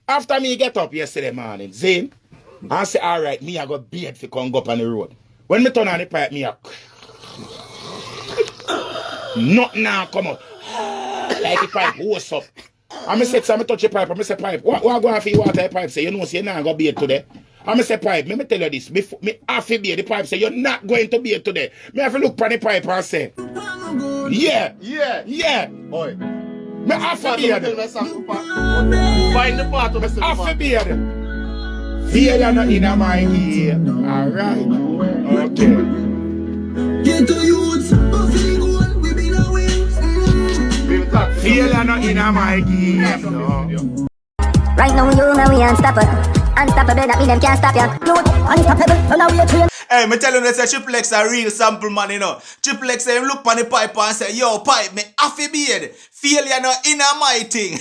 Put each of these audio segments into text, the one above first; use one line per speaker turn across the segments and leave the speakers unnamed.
After me get up yesterday morning, Zane, I say, all right, me I got beard for come go up on the road. When me turn on the pipe, me a not now come out. Like the pipe, what's up? And me say, so I touch the pipe, and me say, pipe, what go on for you water the pipe? Say, you know, say, you're not going to beard today. And me say, pipe, me tell you this, me have to beard the pipe, say, you're not going to beard today. Me have to look for the pipe and say, yeah.
Oi.
Me have to beard.
Find the part of the
Have to beard. Feel you're not in my game. Alright. Okay.
Get to youths, buffing gold, we been away.
Feel you're not in my game. No.
Right now you know we unstoppable. Unstoppable, that mean them can't stop ya. Youth, unstoppable, so now we are trained.
Hey, me tell you this, Triple X a real sample man, you know. Triple X say him look on the pipe and say, yo, pipe, me happy beard. Failure no in my thing.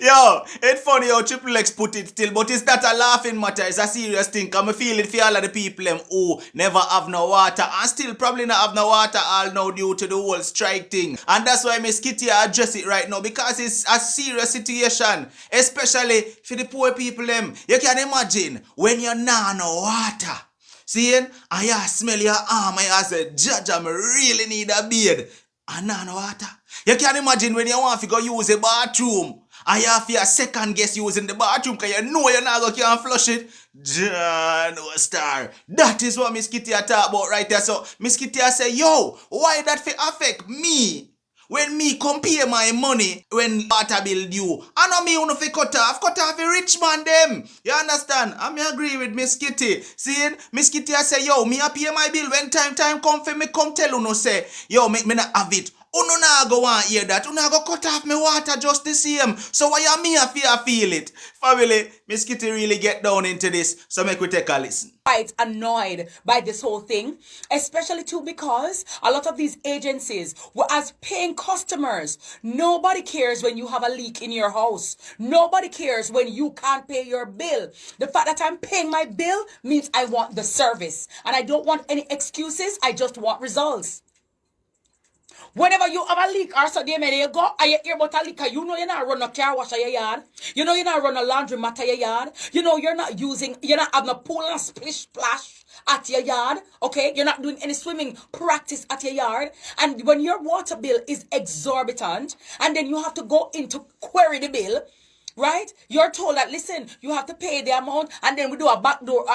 Yo, it's funny how Triple X put it still, but it's not a laughing matter, it's a serious thing. Cause me feel it for all of the people them who never have no water and still probably not have no water all now due to the whole strike thing. And that's why Miss Kitty address it right now, because it's a serious situation, especially for the poor people them. You can imagine when you're not no water. Seeing, I smell your arm, I say, Judge, I really need a beard. And no water. You can imagine when you want to go use a bathroom, and you have your second guess using the bathroom because you know you're not going to flush it. John, no star. That is what Miss Kitty talk about right there. So Miss Kitty say, yo, why that fi affect me? When me compare my money when water bill due, I know me who fi cut off the rich man them. You understand? I me agree with Miss Kitty. See, Miss Kitty I say, yo, me a pay my bill when time come for me come tell uno say, yo, make me not have it. Uno na go want hear that. Uno go cut off me water just the same. So why am me a feel it? Family, Miss Kitty really get down into this. So make we take a listen.
Quite annoyed by this whole thing, especially too because a lot of these agencies were as paying customers. Nobody cares when you have a leak in your house. Nobody cares when you can't pay your bill. The fact that I'm paying my bill means I want the service, and I don't want any excuses. I just want results. Whenever you have a leak or so there, you go and you hear about a leak, you know you're not run a car wash at your yard. You know you're not run a laundry mat at your yard. You know you're not having a pool and splish splash at your yard. Okay, you're not doing any swimming practice at your yard. And when your water bill is exorbitant, and then you have to go in to query the bill, right? You're told that, listen, you have to pay the amount, and then we do a backdoor,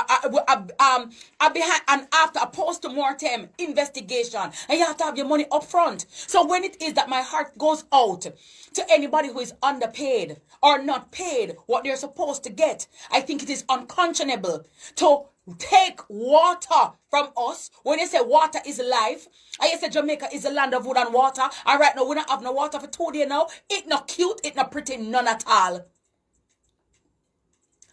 behind and after a post-mortem investigation, and you have to have your money up front. So when it is that my heart goes out to anybody who is underpaid or not paid what they're supposed to get, I think it is unconscionable to take water from us. When you say water is life, and you say Jamaica is a land of wood and water, and right now we don't have no water for 2 days now. It not cute, it not pretty, none at all.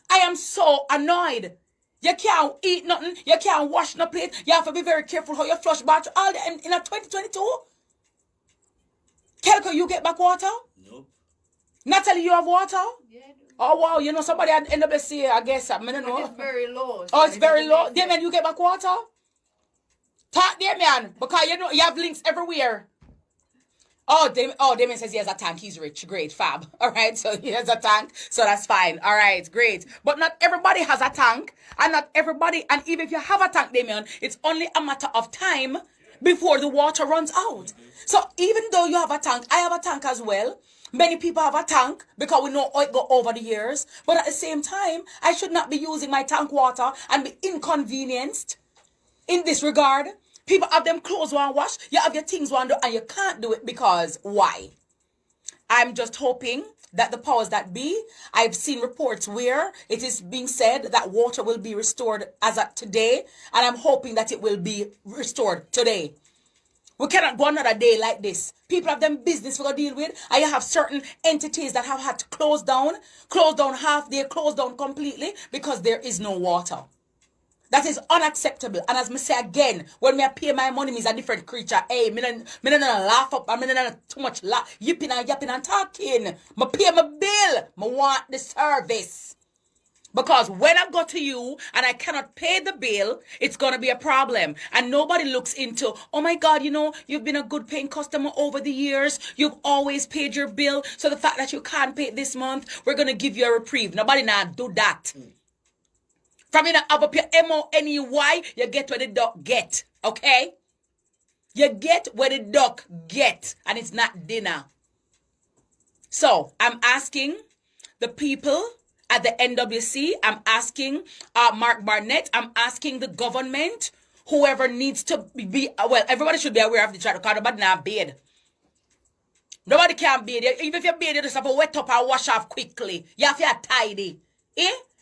I am so annoyed. You can't eat nothing, you can't wash no plate, you have to be very careful how you flush bathroom all the, in a 2022. Kelko, you get back water?
Nope.
Natalie, you have water?
Yeah, I do.
Oh wow, you know somebody at NWC, I guess. I don't know.
It's very low.
Oh, it's very low. Damien, you get back water? Talk, Damien, because you know you have links everywhere. Oh, Damien says he has a tank. He's rich. Great, fab. All right, so he has a tank, so that's fine. All right, great. But not everybody has a tank, and not everybody, and even if you have a tank, Damien, it's only a matter of time before the water runs out. So even though you have a tank, I have a tank as well. Many people have a tank because we know how it go over the years. But at the same time, I should not be using my tank water and be inconvenienced in this regard. People have them clothes one wash, you have your things one do, and you can't do it because why? I'm just hoping that the powers that be, I've seen reports where it is being said that water will be restored as of today, and I'm hoping that it will be restored today. We cannot go another day like this. People have them business to deal with, and you have certain entities that have had to close down half day, close down completely because there is no water. That is unacceptable. And as me say again, when me pay my money, me is a different creature. Hey, me no laugh up, and me no too much yipping and yapping and talking. Me pay my bill. Me want the service. Because when I go to you and I cannot pay the bill, it's going to be a problem. And nobody looks into, oh my God, you know, you've been a good paying customer over the years. You've always paid your bill. So the fact that you can't pay it this month, we're going to give you a reprieve. Nobody now do that. From you have up your MONEY, you get what the duck get. Okay? You get what the duck get. And it's not dinner. So I'm asking the people at the NWC, I'm asking Mark Barnett, I'm asking the government, whoever needs to be, well, everybody should be aware of the chat because nobody now bathe. Nobody can bathe. Even if you bathe, you just have to wet up and wash off quickly. You have to get tidy.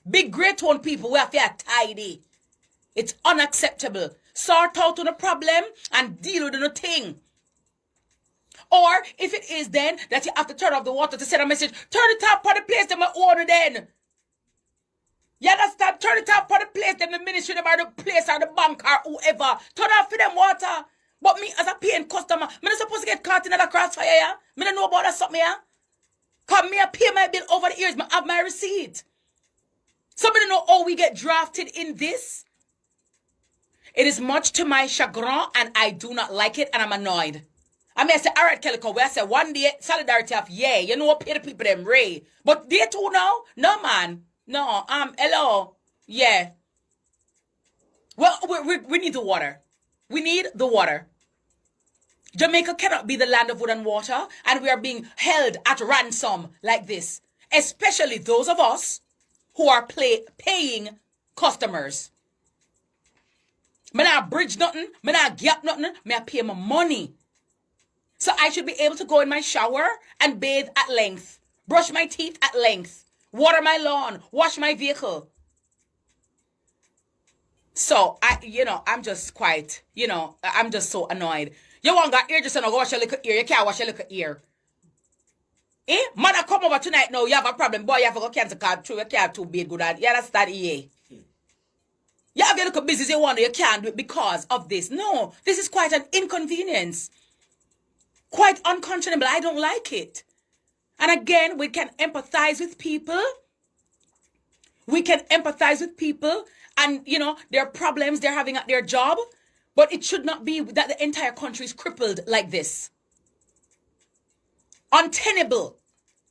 Big great one people, we have to get tidy. It's unacceptable. Sort out on the problem and deal with the thing. Or if it is then that you have to turn off the water to send a message, turn the tap on the place them order then. You understand? Turn the tap on the place them, the ministry them or the place or the bank or whoever. Turn off for them water. But me as a paying customer, I'm not supposed to get caught in another crossfire, yeah? I don't know about that something, yeah? Because me I pay my bill over the years, I have my receipt. Somebody know how we get drafted in this? It is much to my chagrin and I do not like it and I'm annoyed. I mean, I say, all right, Calico, I say, one day, solidarity of, yeah, you know what, pay the people them, Ray. But they too now? No, man. No, hello. Yeah. Well, we need the water. We need the water. Jamaica cannot be the land of wood and water, and we are being held at ransom like this. Especially those of us who are paying customers. Me not bridge nothing, me not gap nothing, me I pay my money. So I should be able to go in my shower and bathe at length, brush my teeth at length, water my lawn, wash my vehicle. So I'm just quite, I'm just so annoyed. You want got ear just to go wash your little ear, you can't wash your little ear. Mother come over tonight now, you have a problem, boy, you have to go cancel card through, you can't too big good at. You understand, You have your little business you want, you can't do it because of this. No, this is quite an inconvenience. Quite unconscionable. I don't like it. And again, we can empathize with people. We can empathize with people and, their problems they're having at their job. But it should not be that the entire country is crippled like this. Untenable.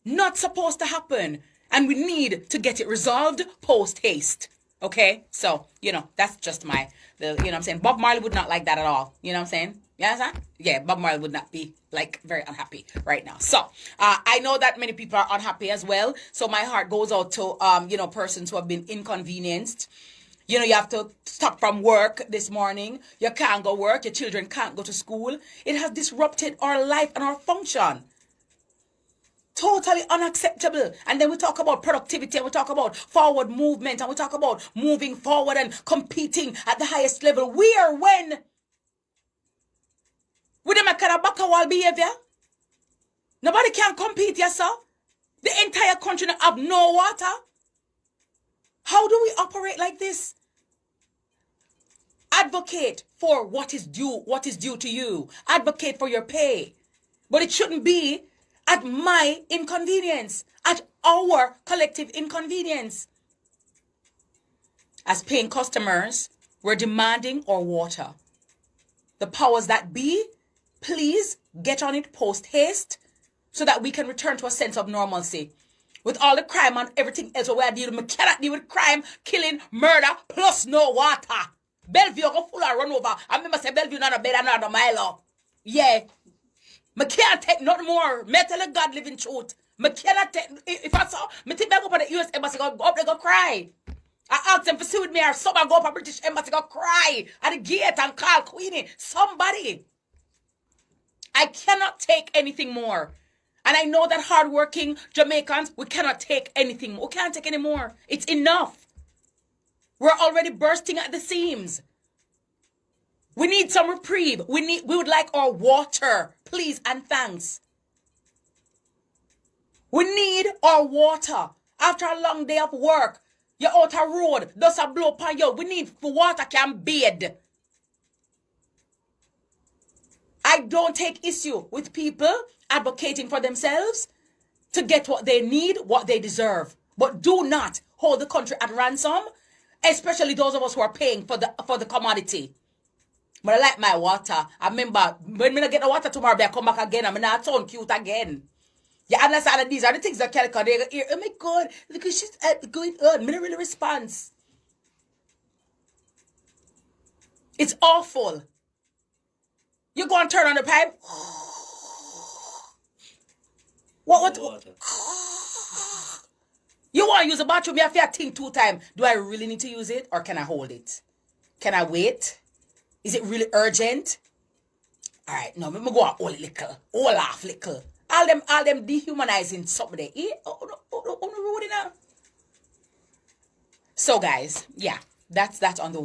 Not supposed to happen. And we need to get it resolved post-haste. Okay? So, that's just I'm saying? Bob Marley would not like that at all. You know what I'm saying? You understand? Yeah, Bob Marley would not be, very unhappy right now. So, I know that many people are unhappy as well. So, my heart goes out to, persons who have been inconvenienced. You have to stop from work this morning. You can't go work. Your children can't go to school. It has disrupted our life and our function. Totally unacceptable. And then we talk about productivity and we talk about forward movement and we talk about moving forward and competing at the highest level. Where, when? With them a kind of back-a-wall behavior? Nobody can compete, yes, sir? The entire country have no water? How do we operate like this? Advocate for what is due to you. Advocate for your pay. But it shouldn't be at my inconvenience, at our collective inconvenience. As paying customers, we're demanding our water. The powers that be, please get on it post-haste so that we can return to a sense of normalcy. With all the crime and everything else we are dealing with, we cannot deal with crime, killing, murder, plus no water. Bellevue go full of run over. I remember say Bellevue not a bed another mile up. Yeah. I can't take nothing more. Me tell God living truth. I cannot take, if I saw, me think I go up at the US Embassy, go up there go cry. I ask them to see with me or somebody go up at British Embassy, go cry at the gate and call Queenie. Somebody. I cannot take anything more. And I know that hardworking Jamaicans, we cannot take anything. We can't take any more. It's enough. We're already bursting at the seams. We need some reprieve. We would like our water, please and thanks. We need our water. After a long day of work, you're out a road, dust a blow upon you. We need water can bathe. I don't take issue with people advocating for themselves to get what they need, what they deserve. But do not hold the country at ransom, especially those of us who are paying for the commodity. But I like my water. I remember when I get the water tomorrow, I come back again. I'm not sound cute again. You understand that these are the things that Calico, they go, oh my God, look at she's going on. I don't really response. It's awful. You go and turn on the pipe. What? You want to use the bathroom, you have to think 2 times. Do I really need to use it or can I hold it? Can I wait? Is it really urgent? All right, no, let me go on all off little. All them dehumanizing something there. Rude enough. So guys, yeah, that's on the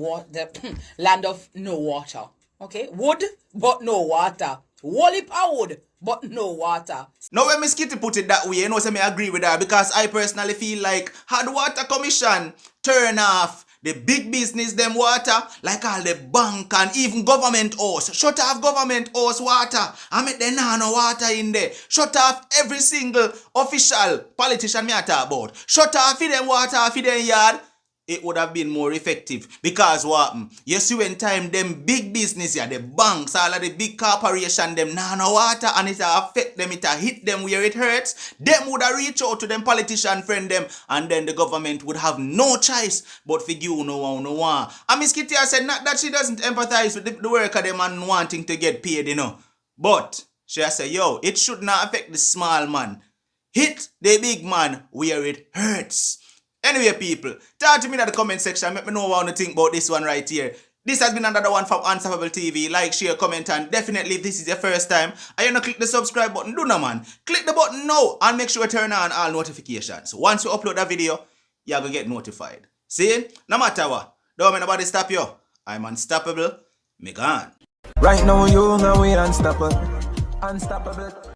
land of no water. Okay, wood but no water. Wally wood but no water.
Now when Miss Kitty put it that way, you know, so me agree with her because I personally feel like had Water Commission turn off the big business them water, like all the bank and even government house. Shut off government house water. I make the no water in there. Shut off every single official politician me I talk about. Shut off for them water for them yard. It would have been more effective. Because what? You see when time them big business, yeah, the banks, all of the big corporation, them no water and it affect them, it hit them where it hurts. Them would have reach out to them politician friend them and then the government would have no choice but for you no one. And Miss Kitty said not that she doesn't empathize with the worker them and wanting to get paid, you know. But she said, yo, it should not affect the small man. Hit the big man where it hurts. Anyway, people, talk to me in the comment section. Let me know what you think about this one right here. This has been another one from Unstoppable TV. Like, share, comment, and definitely if this is your first time and you don't click the subscribe button, do no man. Click the button now and make sure you turn on all notifications. Once you upload a video, you're going to get notified. See? No matter what, don't let nobody stop you. I'm unstoppable. Me gone.
Right now, you know we unstoppable. Unstoppable.